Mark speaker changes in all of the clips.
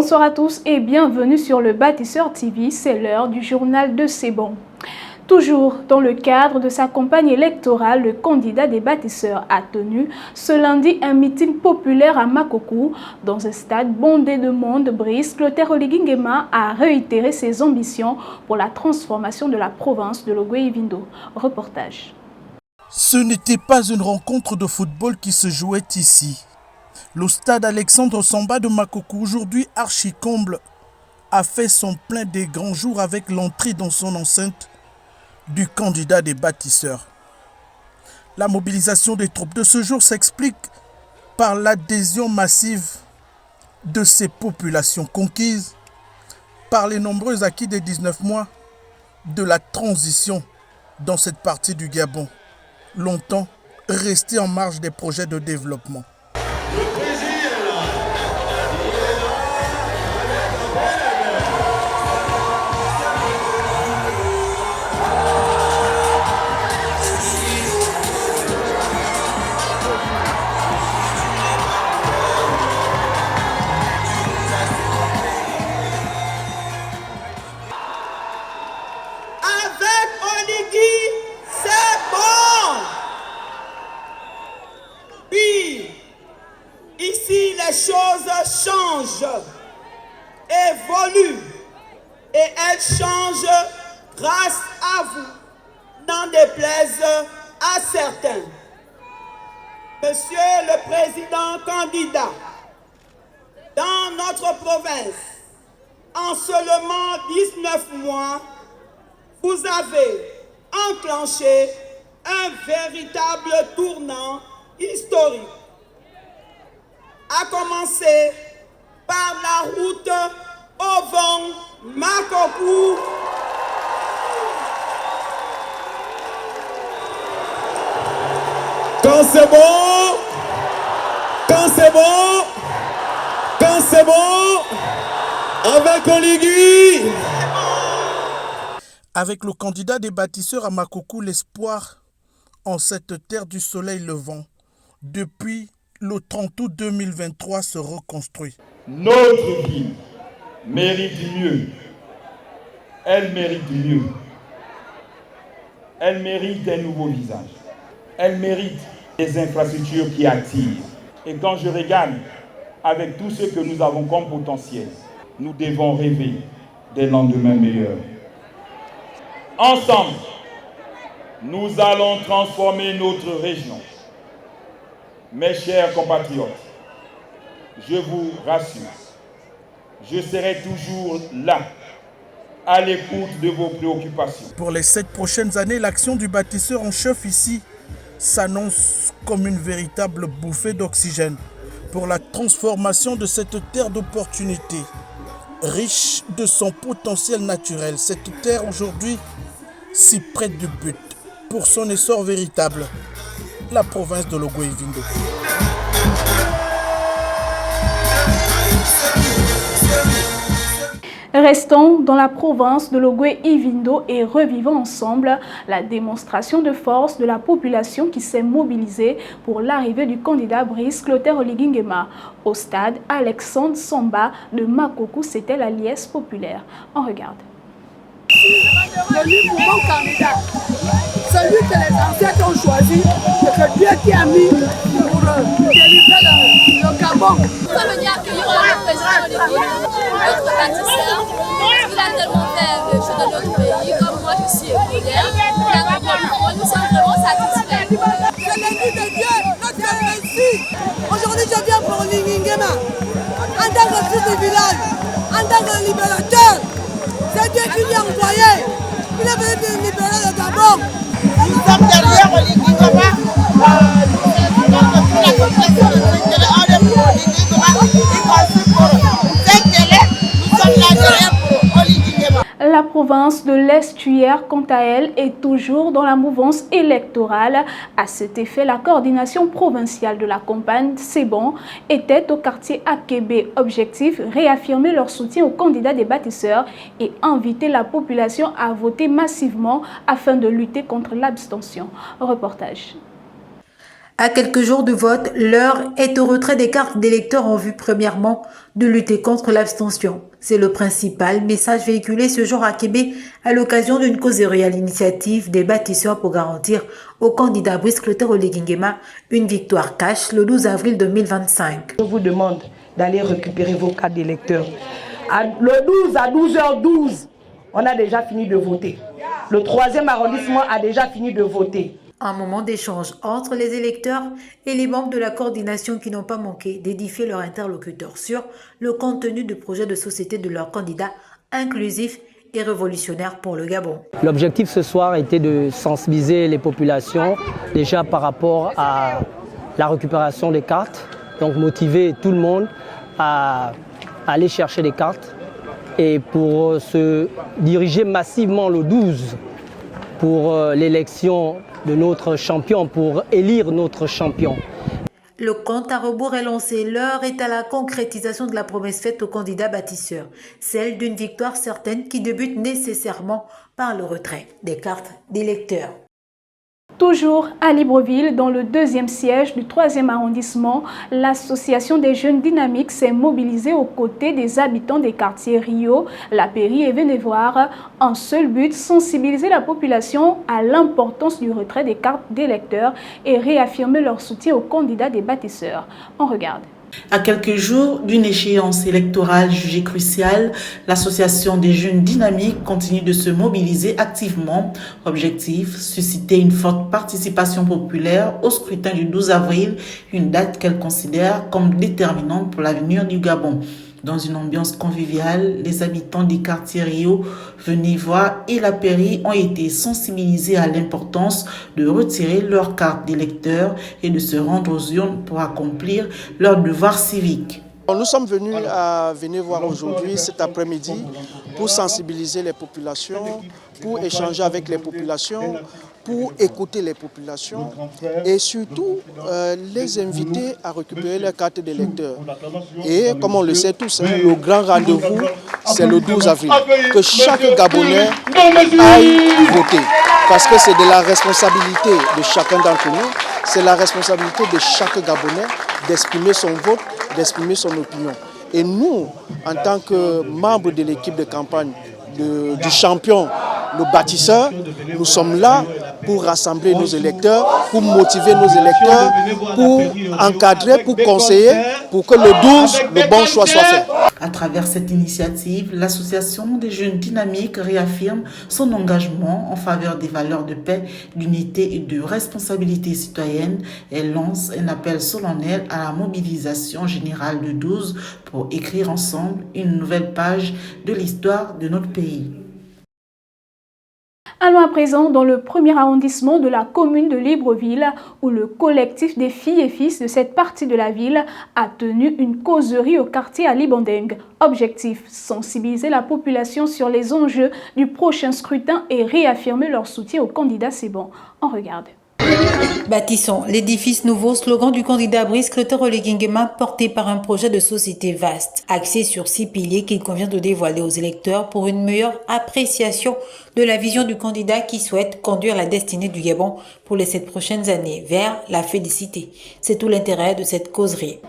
Speaker 1: Bonsoir à tous et bienvenue sur le Bâtisseur TV, c'est l'heure du journal de C'est bon. Toujours dans le cadre de sa campagne électorale, le candidat des bâtisseurs a tenu ce lundi un meeting populaire à Makoko. Dans un stade bondé de monde, Brice Clotaire Oligui Nguema a réitéré ses ambitions pour la transformation de la province de Logoué-Ivindo. Reportage.
Speaker 2: Ce n'était pas une rencontre de football qui se jouait ici. Le stade Alexandre Samba de Makoko, aujourd'hui archi-comble, a fait son plein des grands jours avec l'entrée dans son enceinte du candidat des bâtisseurs. La mobilisation des troupes de ce jour s'explique par l'adhésion massive de ces populations conquises par les nombreux acquis des 19 mois de la transition dans cette partie du Gabon, longtemps restée en marge des projets de développement.
Speaker 3: Les choses changent, évoluent et elles changent grâce à vous, n'en déplaise à certains. Monsieur le Président candidat, dans notre province, en seulement 19 mois, vous avez enclenché un véritable tournant historique. A commencer par la route Ovong-Makoko.
Speaker 4: Quand c'est bon, quand c'est bon, quand c'est bon, avec Oligui.
Speaker 2: Avec le candidat des bâtisseurs à Makoko, l'espoir en cette terre du soleil levant, depuis le 30 août 2023 se reconstruit.
Speaker 5: Notre ville mérite mieux. Elle mérite mieux. Elle mérite un nouveau visage. Elle mérite des infrastructures qui attirent. Et quand je regarde avec tout ce que nous avons comme potentiel, nous devons rêver des lendemains meilleurs. Ensemble, nous allons transformer notre région. Mes chers compatriotes, je vous rassure, je serai toujours là, à l'écoute de vos préoccupations.
Speaker 2: Pour les 7 prochaines années, l'action du bâtisseur en chef ici s'annonce comme une véritable bouffée d'oxygène pour la transformation de cette terre d'opportunités, riche de son potentiel naturel. Cette terre aujourd'hui si près du but pour son essor véritable. La province de Logoué-Ivindo.
Speaker 1: Restons dans la province de Logoué-Ivindo et revivons ensemble la démonstration de force de la population qui s'est mobilisée pour l'arrivée du candidat Brice Clotaire Oligui Nguema. Au stade Alexandre Samba de Makoko, c'était la liesse populaire. On regarde.
Speaker 6: Le nouveau candidat, celui que les ancêtres ont choisi, c'est que Dieu qui a mis pour délivrer le Gabon.
Speaker 7: Ça veut dire qu'il y aura le président Oligui, notre bâtisseur. Il a tellement fait de choses dans notre pays, comme moi je suis écolière. Nous sommes vraiment satisfaits.
Speaker 6: C'est l'ennemi de Dieu, notre Messie. Aujourd'hui, je viens pour Oligui Nguema, en tant que fils du village, en tant que libérateur. C'est Dieu qui l'a envoyé. Il est venu libérer le Gabon.
Speaker 8: Nous sommes derrière Oligui Nguema. Donc toute la population de Saint-Kélé, on est pour Oligui Nguema. Y compris pour Saint-Kélé, nous sommes là derrière pour Oligui Nguema.
Speaker 1: La province de l'Estuaire, quant à elle, est toujours dans la mouvance électorale. À cet effet, la coordination provinciale de la campagne C'est bon était au quartier Akébé. Objectif, réaffirmer leur soutien aux candidats des bâtisseurs et inviter la population à voter massivement afin de lutter contre l'abstention. Reportage.
Speaker 9: À quelques jours de vote, l'heure est au retrait des cartes d'électeurs en vue premièrement de lutter contre l'abstention. C'est le principal message véhiculé ce jour à Québec à l'occasion d'une causerie à l'initiative des bâtisseurs pour garantir au candidat Brice Clotaire Oligui Nguema une victoire cash le 12 avril 2025.
Speaker 10: Je vous demande d'aller récupérer vos cartes d'électeurs. Le 12 à 12h12, on a déjà fini de voter. Le 3e arrondissement a déjà fini de voter.
Speaker 9: Un moment d'échange entre les électeurs et les membres de la coordination qui n'ont pas manqué d'édifier leurs interlocuteurs sur le contenu du projet de société de leur candidat inclusif et révolutionnaire pour le Gabon.
Speaker 11: L'objectif ce soir était de sensibiliser les populations déjà par rapport à la récupération des cartes, donc motiver tout le monde à aller chercher des cartes et pour se diriger massivement le 12 pour l'élection de notre champion, pour élire notre champion.
Speaker 9: Le compte à rebours est lancé. L'heure est à la concrétisation de la promesse faite au candidat bâtisseur, celle d'une victoire certaine qui débute nécessairement par le retrait des cartes d'électeurs.
Speaker 1: Toujours à Libreville, dans le 2e siège du 3e arrondissement, l'association des jeunes dynamiques s'est mobilisée aux côtés des habitants des quartiers Rio, La Pairie et Vénévoire. Un seul but, sensibiliser la population à l'importance du retrait des cartes d'électeurs et réaffirmer leur soutien aux candidats des bâtisseurs. On regarde.
Speaker 12: À quelques jours d'une échéance électorale jugée cruciale, l'association des jeunes dynamiques continue de se mobiliser activement. Objectif, susciter une forte participation populaire au scrutin du 12 avril, une date qu'elle considère comme déterminante pour l'avenir du Gabon. Dans une ambiance conviviale, les habitants des quartiers Rio, Vénévoire et La Pairie ont été sensibilisés à l'importance de retirer leur carte d'électeur et de se rendre aux urnes pour accomplir leur devoir civique.
Speaker 13: Nous sommes venus à Vénévoire aujourd'hui, cet après-midi, pour sensibiliser les populations, pour échanger avec les populations, pour écouter les populations et surtout les inviter à récupérer leur carte d'électeur. Et comme on le sait tous, le grand rendez-vous, c'est le 12 avril. Que chaque Gabonais aille voter. Parce que c'est de la responsabilité de chacun d'entre nous, c'est la responsabilité de chaque Gabonais d'exprimer son vote, d'exprimer son opinion. Et nous, en tant que membres de l'équipe de campagne du champion, le bâtisseur, nous sommes là pour rassembler nos électeurs, pour motiver nos électeurs, pour encadrer, pour conseiller, pour que le 12, le bon choix soit fait.
Speaker 12: À travers cette initiative, l'association des jeunes dynamiques réaffirme son engagement en faveur des valeurs de paix, d'unité et de responsabilité citoyenne. Elle lance un appel solennel à la mobilisation générale de 12 pour écrire ensemble une nouvelle page de l'histoire de notre pays.
Speaker 1: Allons à présent dans le 1er arrondissement de la commune de Libreville où le collectif des filles et fils de cette partie de la ville a tenu une causerie au quartier Ali Bandeng. Objectif, sensibiliser la population sur les enjeux du prochain scrutin et réaffirmer leur soutien au candidat C'est bon. On regarde.
Speaker 9: Bâtissons l'édifice nouveau, slogan du candidat Brice Clotaire Oligui Nguema, porté par un projet de société vaste, axé sur 6 piliers qu'il convient de dévoiler aux électeurs pour une meilleure appréciation de la vision du candidat qui souhaite conduire la destinée du Gabon pour les 7 prochaines années vers la félicité. C'est tout l'intérêt de cette causerie.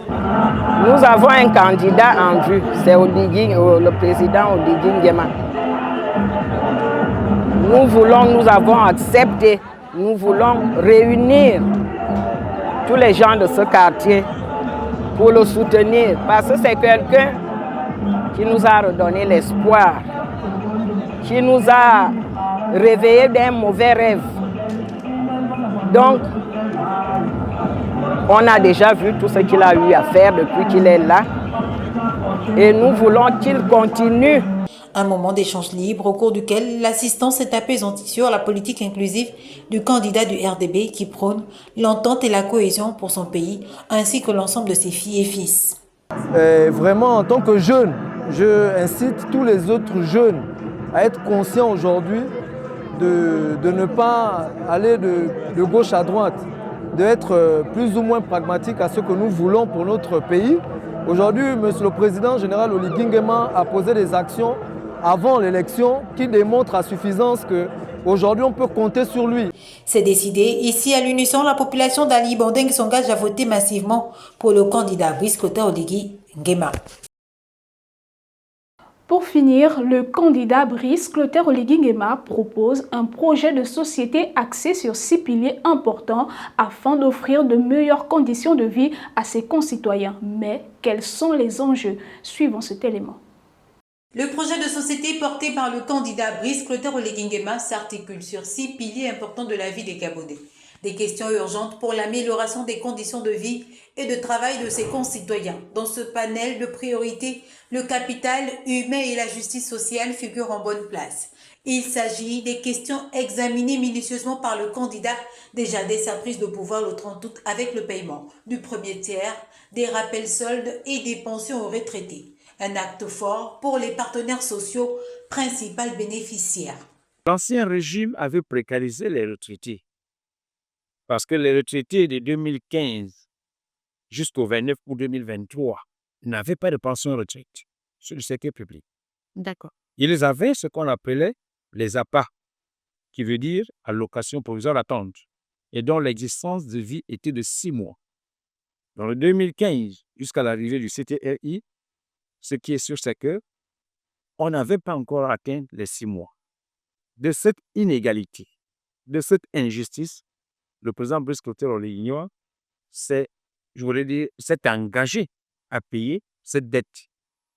Speaker 14: Nous avons un candidat en vue, c'est le président Oligui Nguema. Nous avons accepté. Nous voulons réunir tous les gens de ce quartier pour le soutenir parce que c'est quelqu'un qui nous a redonné l'espoir, qui nous a réveillés d'un mauvais rêve. Donc, on a déjà vu tout ce qu'il a eu à faire depuis qu'il est là et nous voulons qu'il continue.
Speaker 9: Un moment d'échange libre au cours duquel l'assistance est apaisantie sur la politique inclusive du candidat du RDB qui prône l'entente et la cohésion pour son pays, ainsi que l'ensemble de ses filles et fils.
Speaker 15: Vraiment, en tant que jeune, je incite tous les autres jeunes à être conscients aujourd'hui de ne pas aller de gauche à droite, d'être plus ou moins pragmatique à ce que nous voulons pour notre pays. Aujourd'hui, Monsieur le Président général Oligui Nguema a posé des actions avant l'élection qui démontre à suffisance qu'aujourd'hui on peut compter sur lui.
Speaker 9: C'est décidé. Ici, à l'unisson, la population d'Ali Bandeng s'engage à voter massivement pour le candidat Brice Clotaire Oligui Nguema.
Speaker 1: Pour finir, le candidat Brice Clotaire Oligui Nguema propose un projet de société axé sur 6 piliers importants afin d'offrir de meilleures conditions de vie à ses concitoyens. Mais quels sont les enjeux? Suivons cet élément.
Speaker 9: Le projet de société porté par le candidat Brice Clotaire Oligui Nguema s'articule sur 6 piliers importants de la vie des Gabonais. Des questions urgentes pour l'amélioration des conditions de vie et de travail de ses concitoyens. Dans ce panel de priorités, le capital humain et la justice sociale figurent en bonne place. Il s'agit des questions examinées minutieusement par le candidat déjà dès sa prise de pouvoir le 30 août avec le paiement du premier tiers, des rappels soldes et des pensions aux retraités. Un acte fort pour les partenaires sociaux, principaux bénéficiaires.
Speaker 16: L'ancien régime avait précarisé les retraités. Parce que les retraités de 2015 jusqu'au 29 août 2023 n'avaient pas de pension retraite sur le secteur public.
Speaker 17: D'accord.
Speaker 16: Ils avaient ce qu'on appelait les APA, qui veut dire allocation provisoire d'attente, et dont l'existence de vie était de 6 mois. Dans le 2015 jusqu'à l'arrivée du CTRI, ce qui est sûr, c'est qu'on n'avait pas encore atteint les 6 mois. De cette inégalité, de cette injustice, le président Brice Clotaire Oligui Nguema s'est engagé à payer cette dette.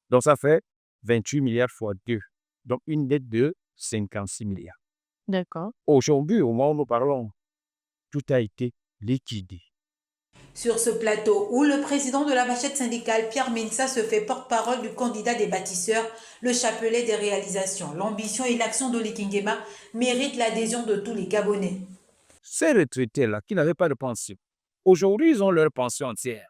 Speaker 16: Donc, ça fait 28 milliards fois 2. Donc, une dette de 56 milliards.
Speaker 17: D'accord.
Speaker 16: Aujourd'hui, au moment où nous parlons, tout a été liquidé.
Speaker 9: Sur ce plateau, où le président de la vachette syndicale, Pierre Mensa, se fait porte-parole du candidat des bâtisseurs, le chapelet des réalisations, l'ambition et l'action d'Oligui Nguema méritent l'adhésion de tous les Gabonais.
Speaker 16: Ces retraités-là, qui n'avaient pas de pension, aujourd'hui, ils ont leur pension entière.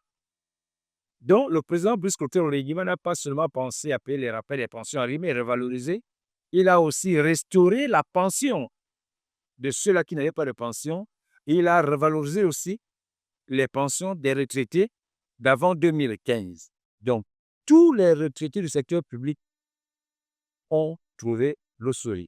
Speaker 16: Donc, le président Brice Clotaire Oligui Nguema n'a pas seulement pensé à payer les rappels des pensions arrimées et revaloriser, il a aussi restauré la pension de ceux-là qui n'avaient pas de pension. Il a revalorisé aussi les pensions des retraités d'avant 2015. Donc, tous les retraités du secteur public ont trouvé le sourire.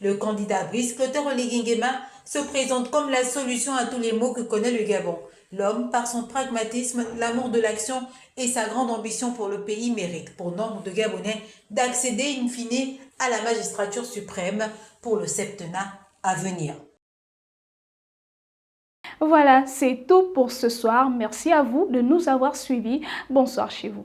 Speaker 9: Le candidat Brice Clotaire Oligui Nguema se présente comme la solution à tous les maux que connaît le Gabon. L'homme, par son pragmatisme, l'amour de l'action et sa grande ambition pour le pays, mérite pour nombre de Gabonais d'accéder in fine à la magistrature suprême pour le septennat à venir.
Speaker 1: Voilà, c'est tout pour ce soir. Merci à vous de nous avoir suivis. Bonsoir chez vous.